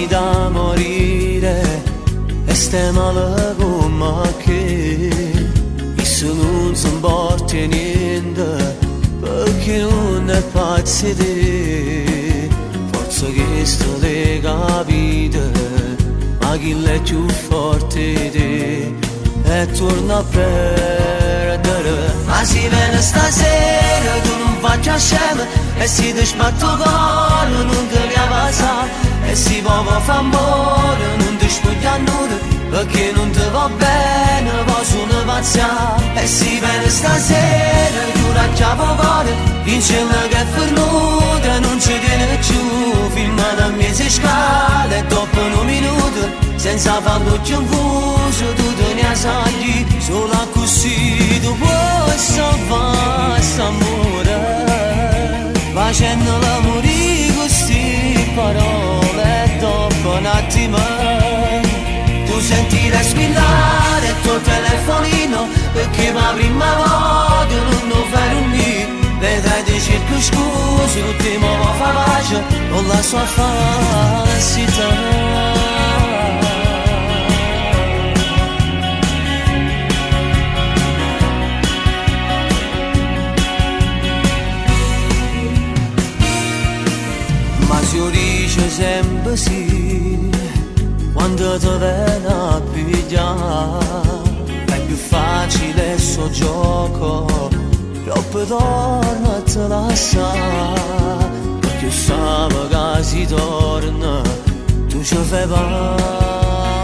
quasi da morire e stiamo alla gomma che se non si importa niente perché non è pazzo di forza che sto le capite ma chi è più forte di te e torna a perdere ma si viene stasera tu non faccia scema e si ti sbatto cuore non te ne avanza e si può fa amore non ti spuglia nulla perché non ti va bene poi sono pazza e si viene stasera tu la chiavo cuore insieme che è fernuta non ci tiene più fino da mesi scala e dopo un minuto senza farlo più confuso tu te ne sai solo così tu puoi salvare s'amore facendo l'amore così parole e dopo un attimo tu senti respirare il tuo telefonino perché la prima volta non lo fai dormire vedrai ti cerco scusi l'ultimo fa pace con la sua falsità. Si dice sempre sì quando ti viene a pigliare è più facile il suo gioco troppo torna a te lasciare perché sape che si torna tu ci fai pace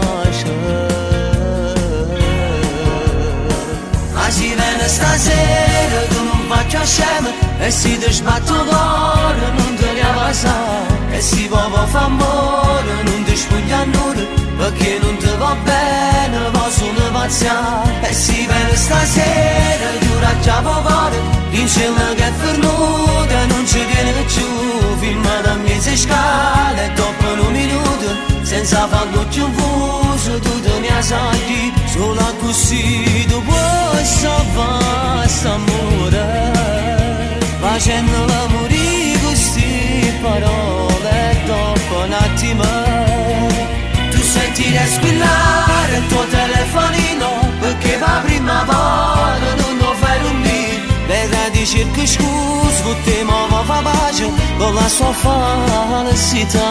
ma si viene stasera tu non faccia scema e si ti sbatto cuore non te ne avanza e si può fa amore non ti spuglia nulla perché non ti va bene poi sono pazza e si viene stasera tu la chiavo cuore insieme che è fernuta non ci tiene più fino da mesi scala e dopo un minuto senza farlo più confuso tu te ne sai solo così tu puoi salvare s'amore facendo l'amore così parole e dopo un attimo tu senti respirare il tuo telefonino perché la prima volta non lo fai dormire vedrai ti cerco scusa l'ultimo fa pace con la sua falsità.